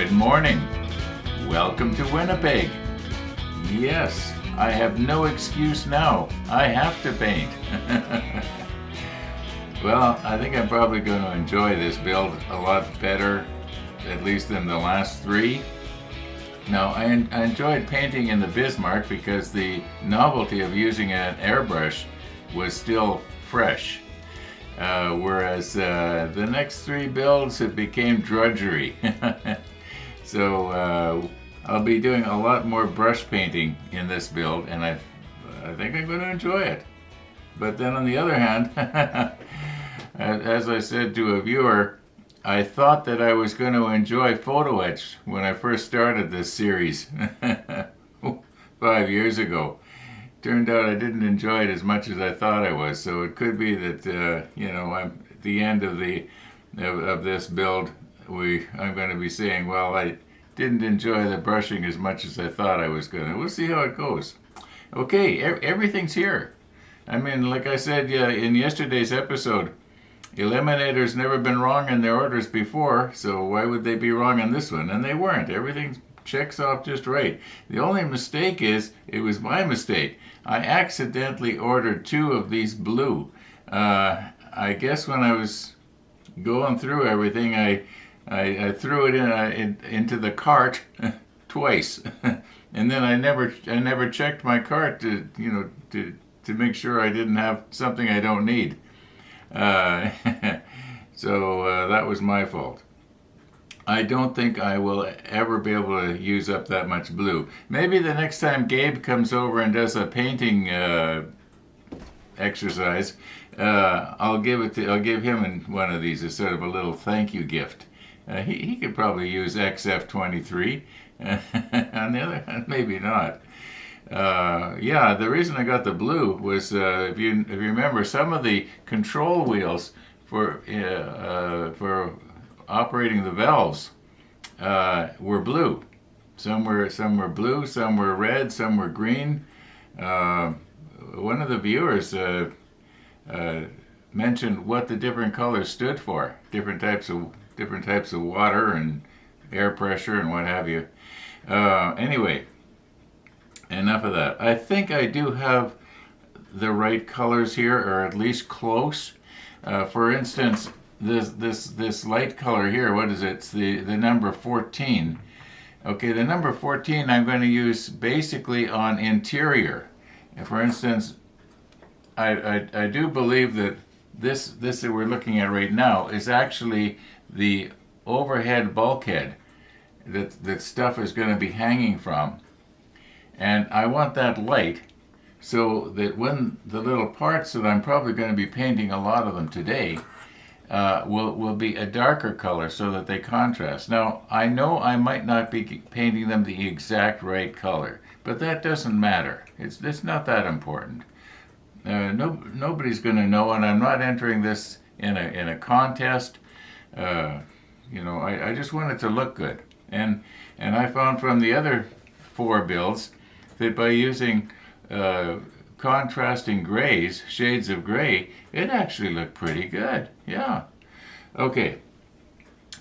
Good morning. Welcome to Winnipeg. Yes, I have no excuse now. I have to paint. Well, I think I'm probably going to enjoy this build a lot better, at least than the last three. Now, I enjoyed painting in the Bismarck because the novelty of using an airbrush was still fresh. Whereas the next three builds, it became drudgery. So I'll be doing a lot more brush painting in this build, and I think I'm going to enjoy it. But then on the other hand, as I said to a viewer, I thought that I was going to enjoy photo etch when I first started this series 5 years ago. Turned out I didn't enjoy it as much as I thought I was, so it could be that I'm at the end of this build. I'm going to be saying, well, I didn't enjoy the brushing as much as I thought I was going to. We'll see how it goes. Okay, everything's here. I mean, like I said in yesterday's episode, Eliminator's never been wrong in their orders before, so why would they be wrong on this one? And they weren't. Everything checks off just right. The only mistake is, it was my mistake. I accidentally ordered 2 of these blue. I guess when I was going through everything, I threw it into the cart twice, and then I never checked my cart to make sure I didn't have something I don't need. So that was my fault. I don't think I will ever be able to use up that much blue. Maybe the next time Gabe comes over and does a painting exercise, I'll give him one of these as sort of a little thank you gift. He could probably use XF23. On the other hand, maybe not. The reason I got the blue was if you remember, some of the control wheels for operating the valves were blue. Some were blue, some were red, some were green. One of the viewers mentioned what the different colors stood for. Different types of water and air pressure and what have you. Anyway, enough of that. I think I do have the right colors here, or at least close. For instance, this light color here, what is it? It's the number 14. Okay, the number 14 I'm going to use basically on interior. And for instance, I do believe that this that we're looking at right now is actually the overhead bulkhead that stuff is going to be hanging from. And I want that light so that when the little parts that I'm probably going to be painting, a lot of them today, will be a darker color so that they contrast. Now, I know I might not be painting them the exact right color, but that doesn't matter. It's not that important. Nobody's going to know, and I'm not entering this in a contest. I just want it to look good. And I found from the other 4 builds that by using contrasting grays, shades of gray, it actually looked pretty good. Yeah. Okay.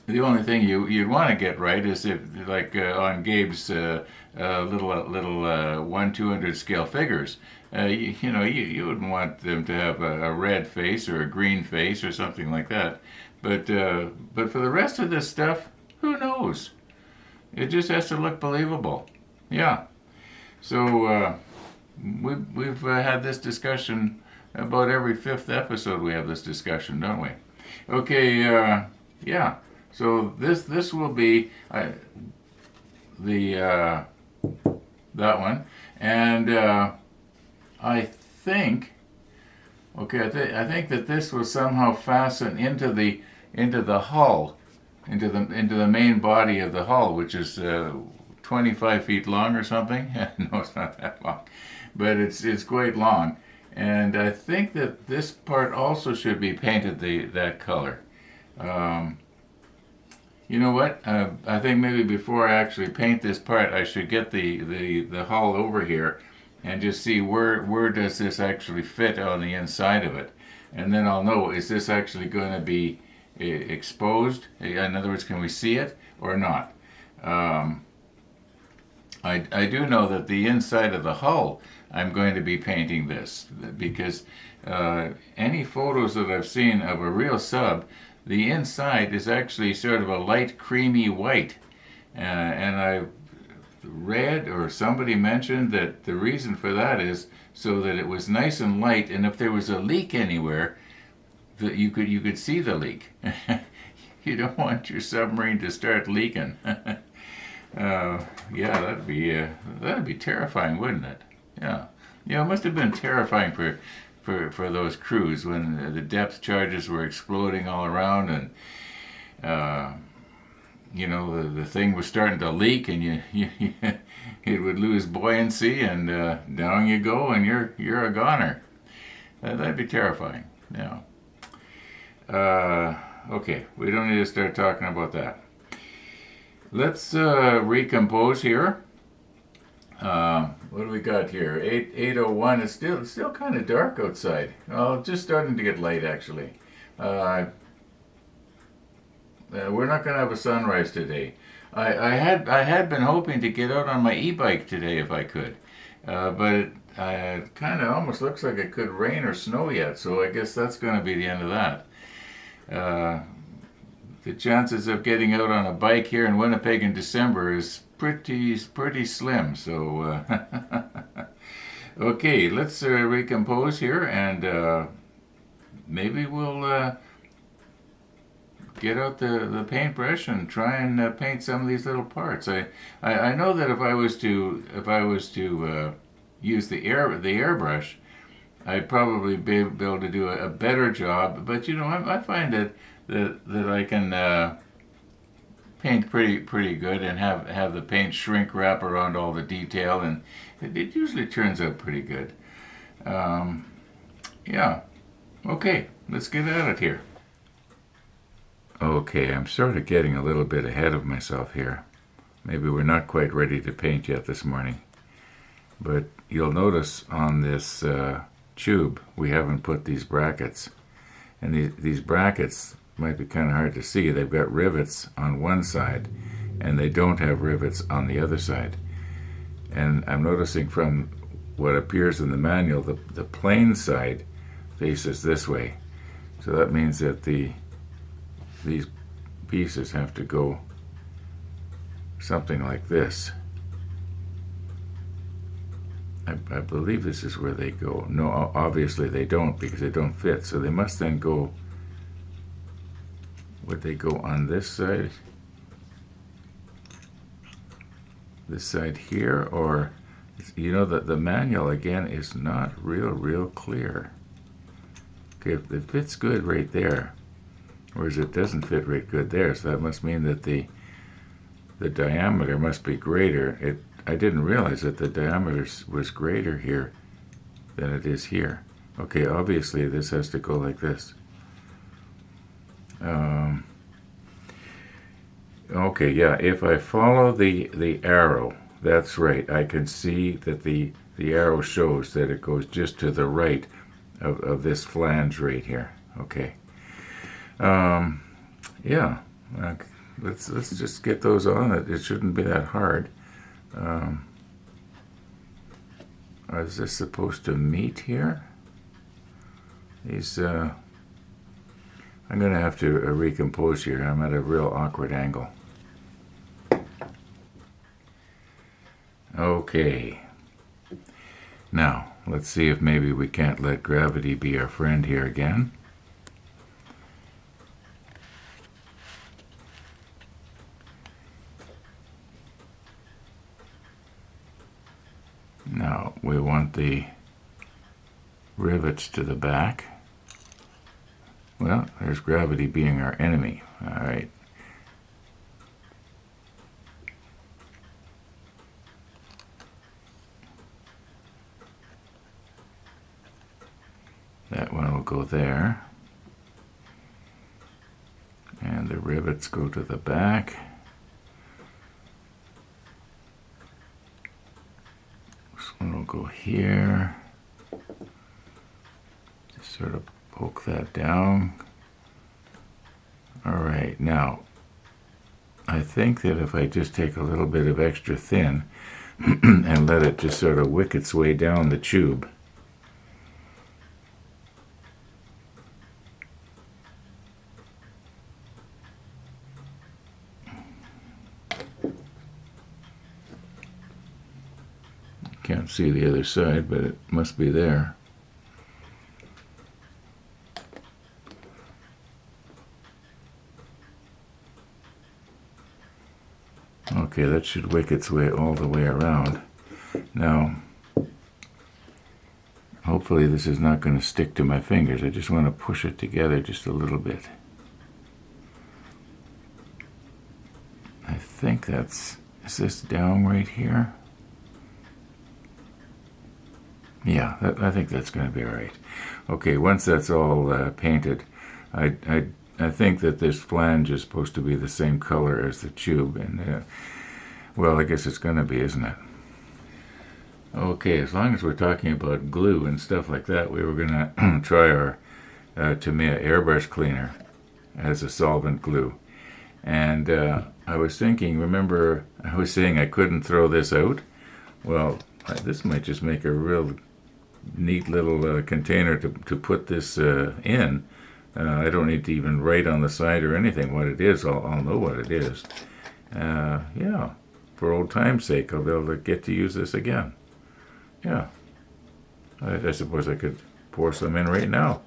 The only thing you'd want to get right is if, like on Gabe's little 1/200 scale figures, you wouldn't want them to have a red face or a green face or something like that. But for the rest of this stuff, who knows? It just has to look believable. Yeah. So we've had this discussion about every 5th episode. We have this discussion, don't we? Okay. Yeah. So this will be that one, and I think. Okay, I think that this will somehow fasten into the hull, into the main body of the hull, which is 25 feet long or something. No, it's not that long, but it's quite long. And I think that this part also should be painted that color. You know what? I think maybe before I actually paint this part, I should get the hull over here and just see where does this actually fit on the inside of it. And then I'll know, is this actually going to be exposed? In other words, can we see it or not? Um, I do know that the inside of the hull, I'm going to be painting this because any photos that I've seen of a real sub, the inside is actually sort of a light creamy white. And I read or somebody mentioned that the reason for that is so that it was nice and light, and if there was a leak anywhere, that you could see the leak. You don't want your submarine to start leaking. Yeah, that'd be terrifying, wouldn't it? Yeah, it must have been terrifying for those crews when the depth charges were exploding all around, and the thing was starting to leak, and it would lose buoyancy, and down you go, and you're a goner. That'd be terrifying. Yeah. Okay, we don't need to start talking about that. Let's recompose here. What do we got here? 8:01. It's still kind of dark outside. Well, just starting to get light actually. We're not going to have a sunrise today. I had been hoping to get out on my e-bike today if I could, but it kind of almost looks like it could rain or snow yet. So I guess that's going to be the end of that. The chances of getting out on a bike here in Winnipeg in December is pretty slim. So okay, let's recompose here, and maybe we'll get out the paintbrush and try and paint some of these little parts. I know that if I was to use the airbrush, I'd probably be able to do a better job. But I find that I can paint pretty good and have the paint shrink wrap around all the detail, and it usually turns out pretty good. Yeah. Okay, let's get at it here. Okay, I'm sort of getting a little bit ahead of myself here. Maybe we're not quite ready to paint yet this morning. But you'll notice on this tube we haven't put these brackets. And these brackets might be kind of hard to see. They've got rivets on one side and they don't have rivets on the other side. And I'm noticing from what appears in the manual, the plain side faces this way. So that means that these pieces have to go something like this. I believe this is where they go. No, obviously they don't, because they don't fit. So they must then go, would they go on this side? This side here? Or, the manual again is not real clear. Okay, it fits good right there, whereas it doesn't fit right good there. So that must mean that the diameter must be greater. I didn't realize that the diameter was greater here than it is here. Okay, obviously this has to go like this. Okay, yeah, if I follow the arrow, that's right. I can see that the arrow shows that it goes just to the right of this flange right here. Okay. Yeah. Okay. Let's just get those on. It shouldn't be that hard. Is this supposed to meet here? These, I'm going to have to recompose here. I'm at a real awkward angle. Okay. Now, let's see if maybe we can't let gravity be our friend here again. Now, we want the rivets to the back. Well, there's gravity being our enemy. All right. That one will go there. And the rivets go to the back. This one will go here. Just sort of poke that down. All right, now I think that if I just take a little bit of extra thin and let it just sort of wick its way down the tube. Can't see the other side, but it must be there. Okay, that should wick its way all the way around. Now, hopefully this is not going to stick to my fingers. I just want to push it together just a little bit. I think that's, is this down right here? Yeah, I think that's going to be all right. Okay, once that's all painted, I think that this flange is supposed to be the same color as the tube, and well, I guess it's going to be, isn't it? Okay, as long as we're talking about glue and stuff like that, we were going to try our Tamiya airbrush cleaner as a solvent glue. And I was thinking, remember I was saying I couldn't throw this out? Well, this might just make a real neat little container to put this in. I don't need to even write on the side or anything what it is. I'll know what it is. Yeah, for old time's sake, I'll be able to get to use this again. Yeah, I suppose I could pour some in right now.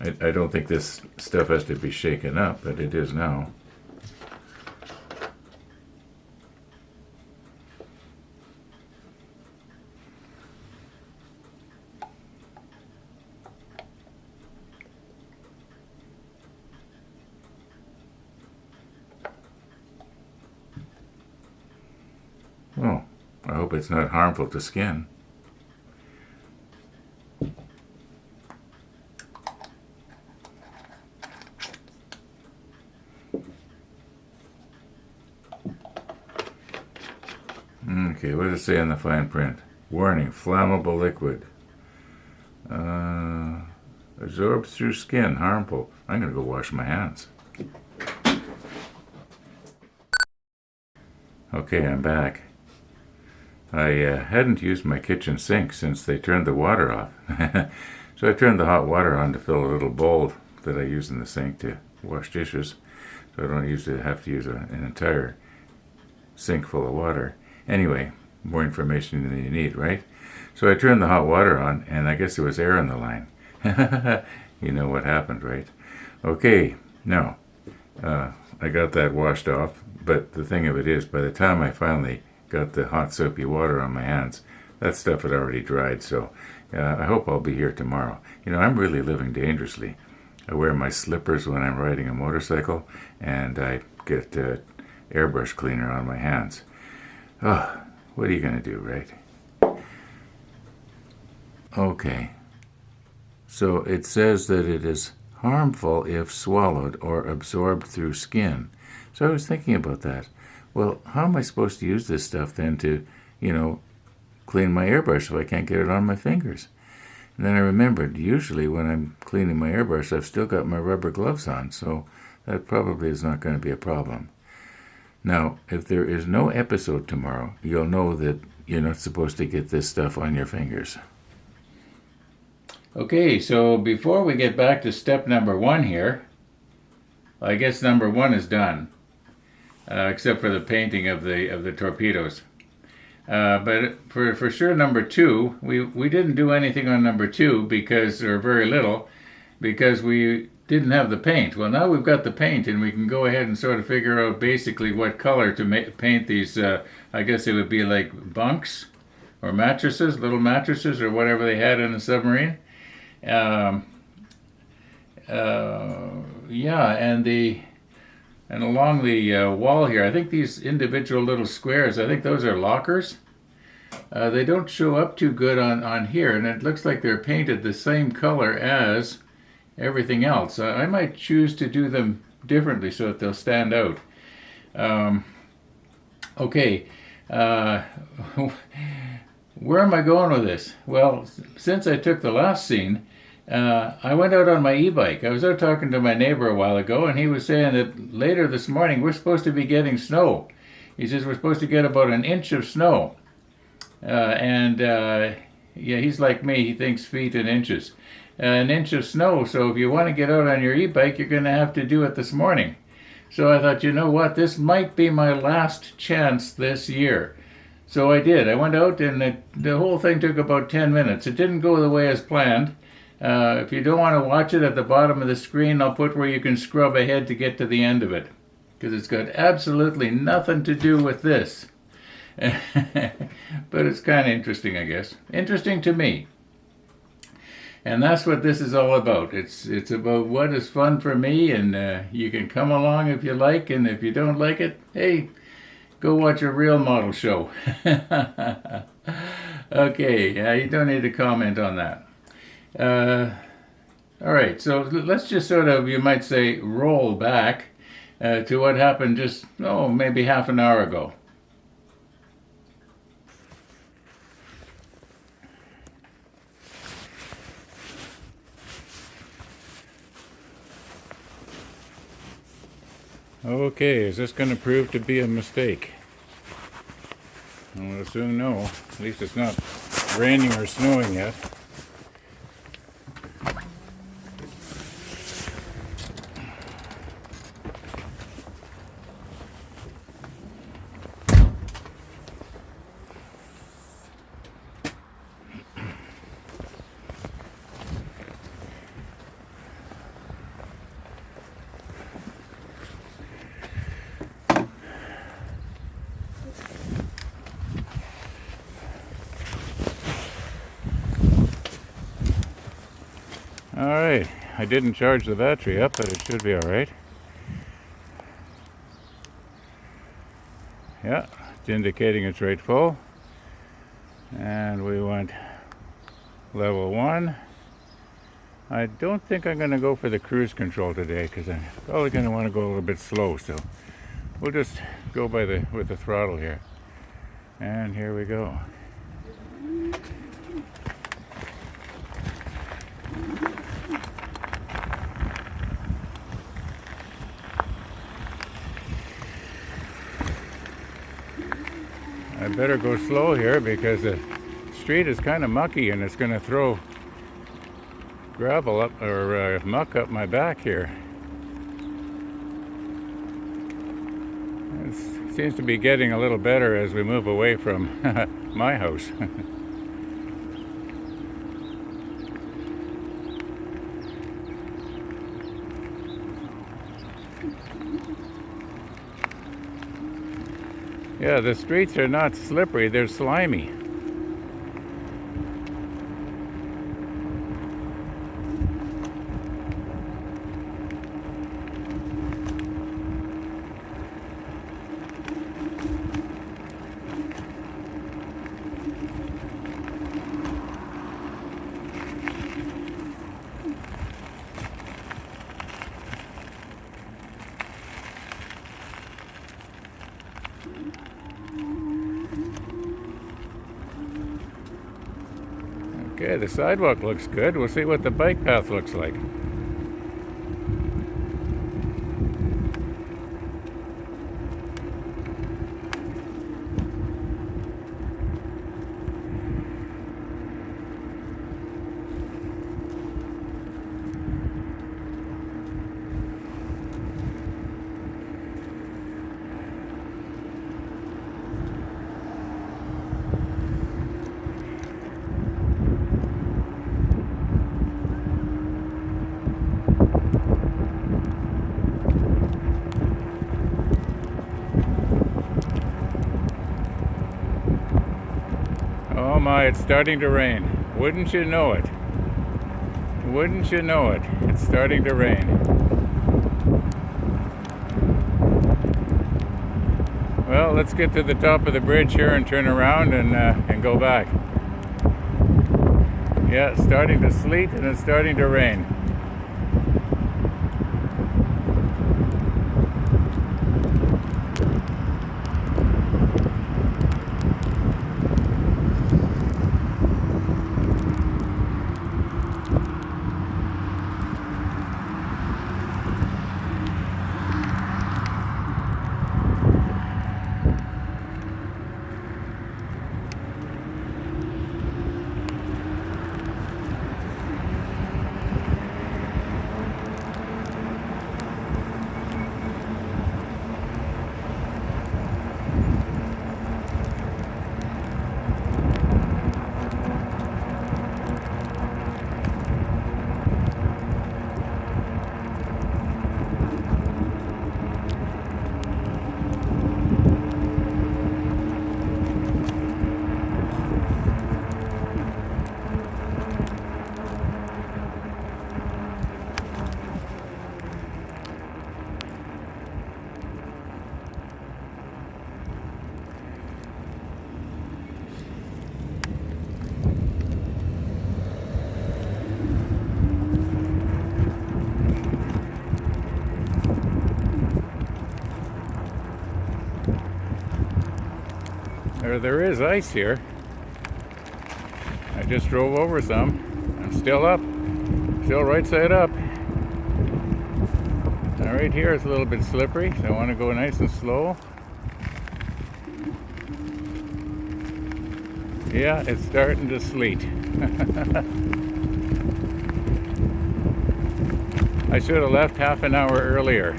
I don't think this stuff has to be shaken up, but it is now. Oh, I hope it's not harmful to skin. Okay, what does it say on the fine print? Warning, flammable liquid. Absorbs through skin, harmful. I'm going to go wash my hands. Okay, I'm back. I hadn't used my kitchen sink since they turned the water off. So I turned the hot water on to fill a little bowl that I use in the sink to wash dishes. So I don't have to use an entire sink full of water. Anyway, more information than you need, right? So I turned the hot water on, and I guess there was air in the line. You know what happened, right? Okay, now, I got that washed off, but the thing of it is, by the time I finally got the hot soapy water on my hands, that stuff had already dried, so I hope I'll be here tomorrow. You know, I'm really living dangerously. I wear my slippers when I'm riding a motorcycle, and I get airbrush cleaner on my hands. Oh, what are you going to do, right? Okay. So it says that it is harmful if swallowed or absorbed through skin. So I was thinking about that. Well, how am I supposed to use this stuff then to, clean my airbrush if I can't get it on my fingers? And then I remembered, usually when I'm cleaning my airbrush, I've still got my rubber gloves on, so that probably is not going to be a problem. Now, if there is no episode tomorrow, you'll know that you're not supposed to get this stuff on your fingers. Okay, so before we get back to step number 1 here, I guess number 1 is done, except for the painting of the torpedoes. But for sure number 2, we didn't do anything on number 2 or very little, because we didn't have the paint. Well, now we've got the paint, and we can go ahead and sort of figure out basically what color to paint these, I guess it would be like bunks or mattresses, little mattresses or whatever they had in a submarine. Yeah, and along the wall here, I think these individual little squares, I think those are lockers. They don't show up too good on here, and it looks like they're painted the same color as everything else. I might choose to do them differently so that they'll stand out. Okay, where am I going with this? Well, since I took the last scene, I went out on my e-bike. I was out talking to my neighbor a while ago, and he was saying that later this morning we're supposed to be getting snow. He says we're supposed to get about an inch of snow. Yeah, he's like me. He thinks feet and inches. An inch of snow. So if you want to get out on your e-bike, you're going to have to do it this morning. So I thought, you know what? This might be my last chance this year. So I did. I went out, and the whole thing took about 10 minutes. It didn't go the way as planned. If you don't want to watch it, at the bottom of the screen, I'll put where you can scrub ahead to get to the end of it. Because it's got absolutely nothing to do with this. But it's kind of interesting, I guess. Interesting to me. And that's what this is all about. It's about what is fun for me, and you can come along if you like, and if you don't like it, hey, go watch a real model show. Okay, you don't need to comment on that. All right, so let's just sort of, you might say, roll back to what happened just, maybe half an hour ago. Okay, is this going to prove to be a mistake? We'll soon know. At least it's not raining or snowing yet. Alright, I didn't charge the battery up, but it should be alright. Yeah, it's indicating it's right full. And we went level 1. I don't think I'm going to go for the cruise control today, because I'm probably going to want to go a little bit slow, so we'll just go with the throttle here. And here we go. I better go slow here because the street is kind of mucky and it's going to throw gravel up or muck up my back here. It seems to be getting a little better as we move away from my house. Yeah, the streets are not slippery, they're slimy. Okay, the sidewalk looks good. We'll see what the bike path looks like. Oh my, it's starting to rain. Wouldn't you know it? Wouldn't you know it? It's starting to rain. Well, let's get to the top of the bridge here and turn around and go back. Yeah, it's starting to sleet and it's starting to rain. there is ice here. I just drove over some. I'm still up, still right side up. Now right here it's a little bit slippery, so I want to go nice and slow. Yeah, it's starting to sleet. I should have left half an hour earlier.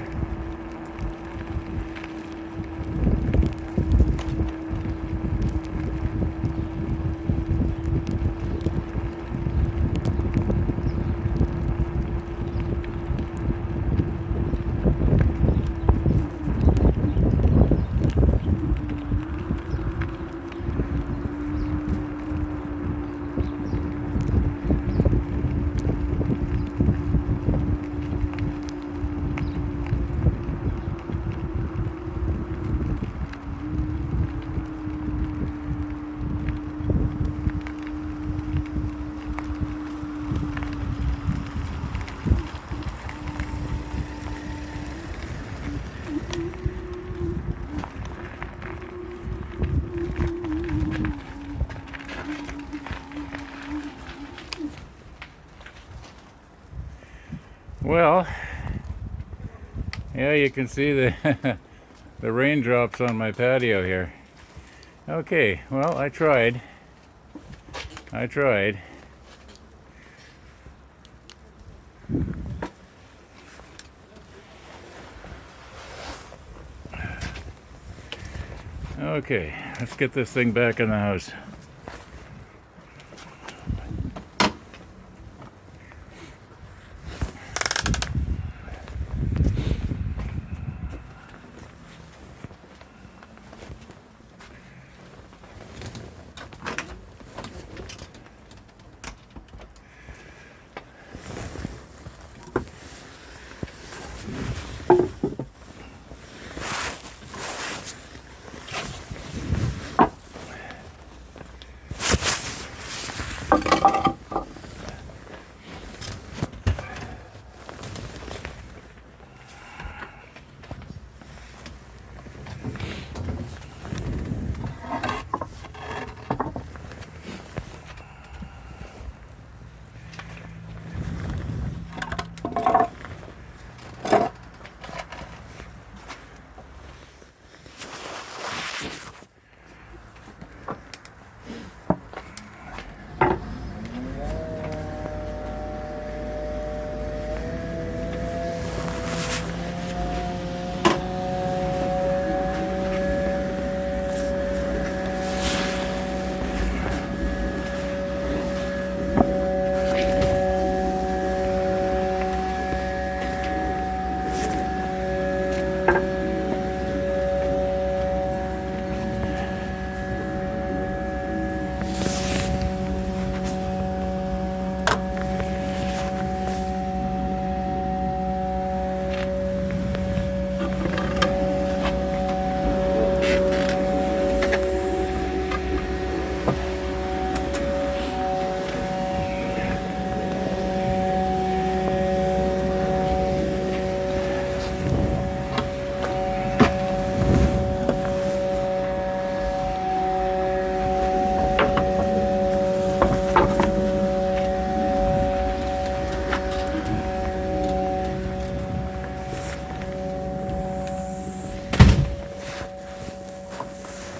Well, yeah, you can see the the raindrops on my patio here. Okay, well, I tried. Okay, let's get this thing back in the house.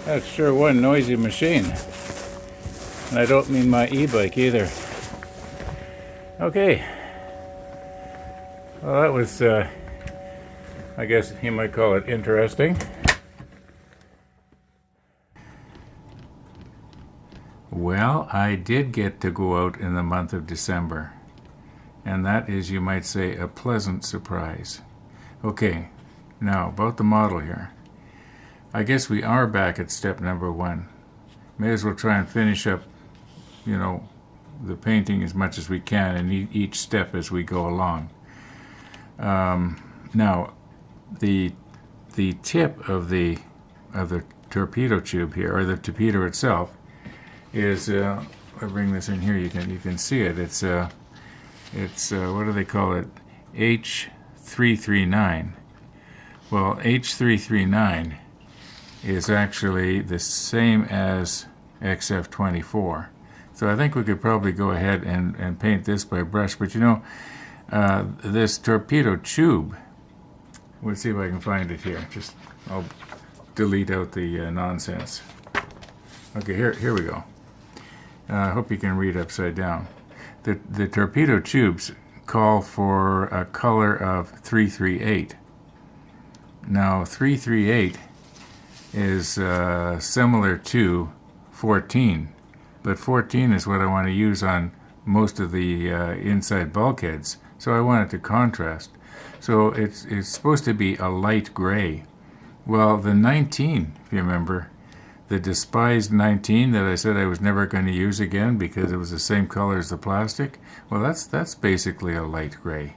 That's sure one noisy machine. And I don't mean my e-bike either. Okay. Well, that was, I guess you might call it interesting. Well, I did get to go out in the month of December. And that is, you might say, a pleasant surprise. Okay, now about the model here. I guess we are back at step number 1. May as well try and finish up, you know, the painting as much as we can in each step as we go along. Now, the tip of the torpedo tube here, or the torpedo itself, is I bring this in here. You can see it. It's what do they call it? H339. Well, H339 is actually the same as XF24. So I think we could probably go ahead and paint this by brush. But you know, this torpedo tube, let's see if I can find it here. I'll delete out the nonsense. Okay, here we go. I hope you can read upside down. The torpedo tubes call for a color of 338. Now 338 is similar to 14, but 14 is what I want to use on most of the inside bulkheads, so I want it to contrast. So it's supposed to be a light gray. Well, the 19, if you remember, the despised 19 that I said I was never going to use again because it was the same color as the plastic, well, that's basically a light gray.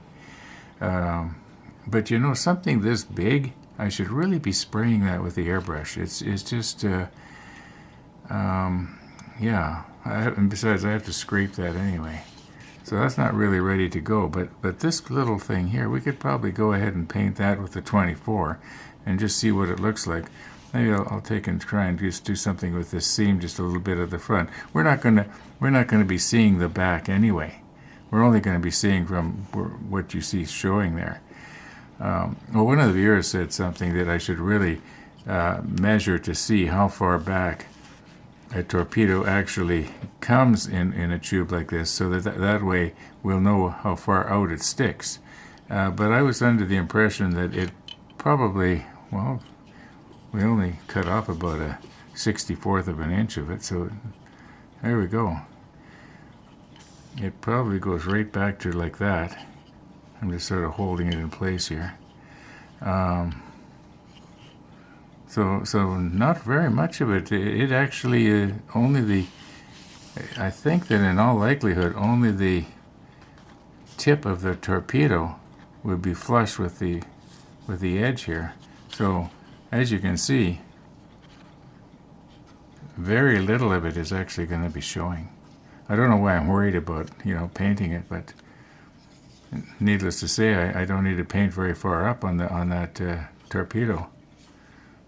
But you know, something this big, I should really be spraying that with the airbrush. It's just, yeah. And besides, I have to scrape that anyway. So that's not really ready to go. But this little thing here, we could probably go ahead and paint that with the 24 and just see what it looks like. Maybe I'll take and try and just do something with this seam just a little bit at the front. We're not gonna be seeing the back anyway. We're only going to be seeing from what you see showing there. Well, one of the viewers said something that I should really measure to see how far back a torpedo actually comes in a tube like this, so that way we'll know how far out it sticks. But I was under the impression that it probably, well, we only cut off about a 64th of an inch of it, so there we go. It probably goes right back to like that. I'm just sort of holding it in place here. So not very much of it. It actually I think that in all likelihood only the tip of the torpedo would be flush with the edge here. So as you can see, very little of it is actually going to be showing. I don't know why I'm worried about, painting it, but needless to say, I don't need to paint very far up on that torpedo,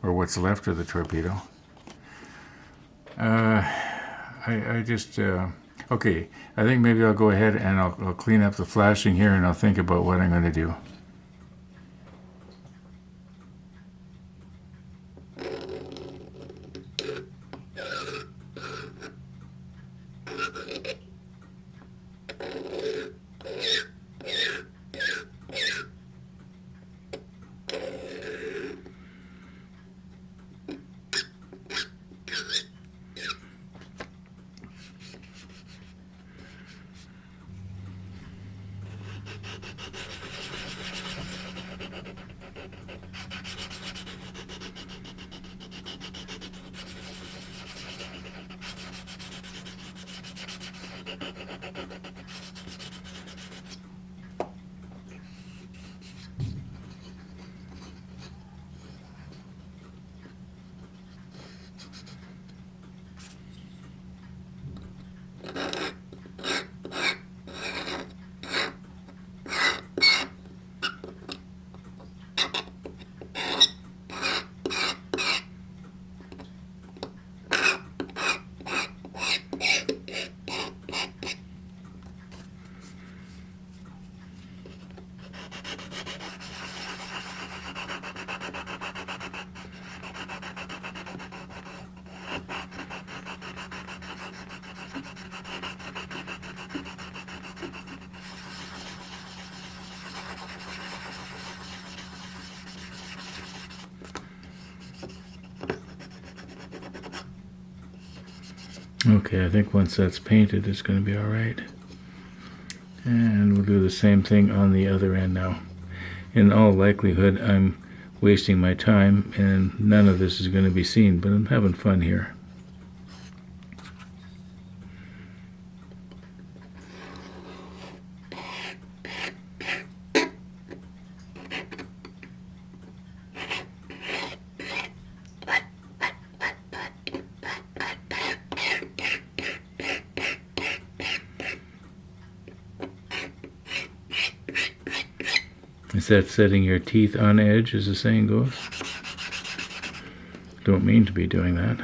or what's left of the torpedo. I just okay. I think maybe I'll go ahead and I'll clean up the flashing here, and I'll think about what I'm going to do. Okay, I think once that's painted, it's going to be all right. And we'll do the same thing on the other end now. In all likelihood, I'm wasting my time, and none of this is going to be seen, but I'm having fun here. Is that setting your teeth on edge, as the saying goes? don't mean to be doing that.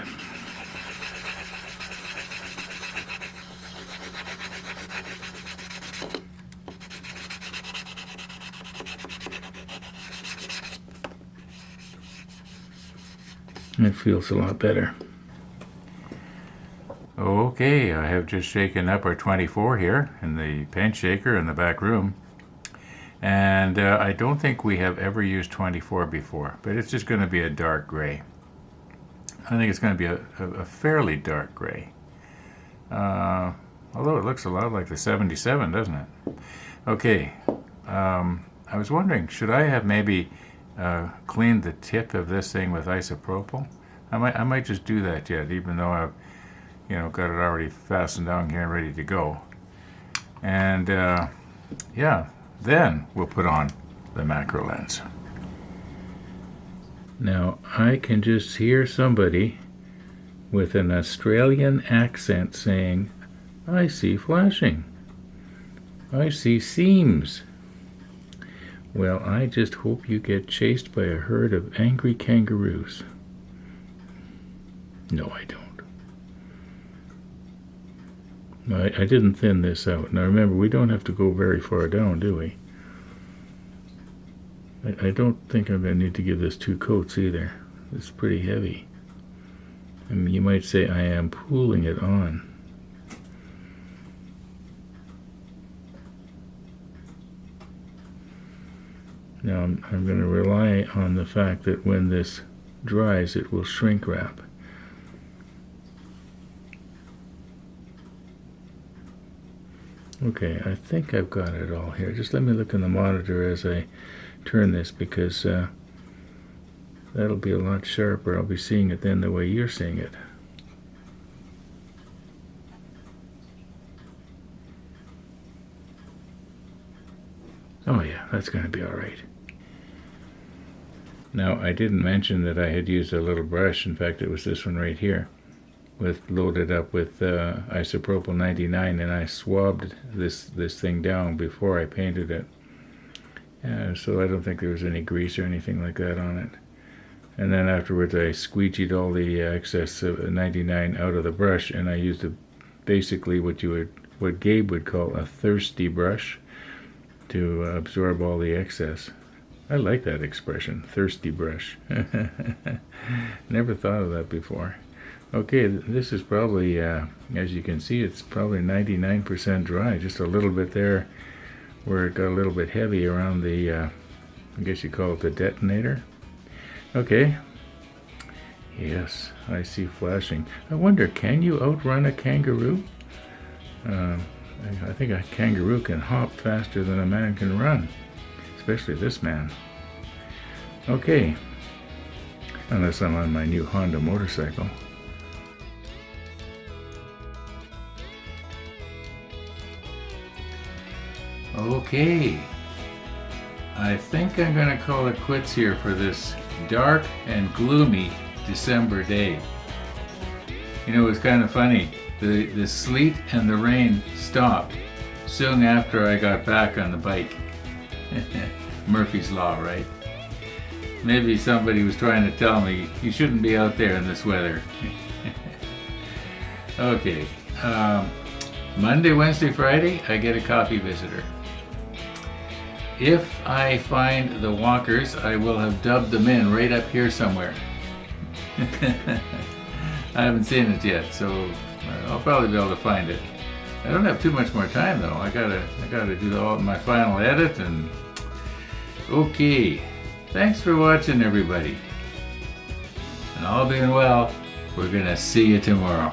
It feels a lot better. Okay, I have just shaken up our 24 here in the paint shaker in the back room. And I don't think we have ever used 24 before, but it's just going to be a dark gray. I think it's going to be a fairly dark gray. Although it looks a lot like the 77, doesn't it? Okay, I was wondering, should I have maybe cleaned the tip of this thing with isopropyl? I might just do that yet, even though I've got it already fastened down here and ready to go. And yeah, then we'll put on the macro lens. Now I can just hear somebody with an Australian accent saying, "I see flashing. I see seams." Well, I just hope you get chased by a herd of angry kangaroos. No, I don't. I didn't thin this out. Now remember, we don't have to go very far down, do we? I don't think I'm going to need to give this 2 coats either. It's pretty heavy. I mean, you might say I am pooling it on. Now I'm going to rely on the fact that when this dries, it will shrink wrap. Okay, I think I've got it all here. Just let me look in the monitor as I turn this, because that'll be a lot sharper. I'll be seeing it then the way you're seeing it. Oh yeah, that's going to be all right. Now, I didn't mention that I had used a little brush. In fact, it was this one right here, loaded up with isopropyl 99, and I swabbed this thing down before I painted it. So I don't think there was any grease or anything like that on it. And then afterwards I squeegeed all the excess 99 out of the brush, and I used basically what Gabe would call a thirsty brush to absorb all the excess. I like that expression, thirsty brush. Never thought of that before. Okay, this is probably, as you can see, it's probably 99% dry. Just a little bit there where it got a little bit heavy around the, I guess you call it the detonator. Okay. Yes, I see flashing. I wonder, can you outrun a kangaroo? I think a kangaroo can hop faster than a man can run, especially this man. Okay, unless I'm on my new Honda motorcycle. Okay, I think I'm going to call it quits here for this dark and gloomy December day. You know, it was kind of funny. The sleet and the rain stopped soon after I got back on the bike. Murphy's Law, right? Maybe somebody was trying to tell me you shouldn't be out there in this weather. Okay, Monday, Wednesday, Friday, I get a coffee visitor. If I find the walkers, I will have dubbed them in right up here somewhere. I haven't seen it yet, so I'll probably be able to find it. I don't have too much more time though. I gotta do all my final edit and okay. Thanks for watching, everybody. And all being well, we're gonna see you tomorrow.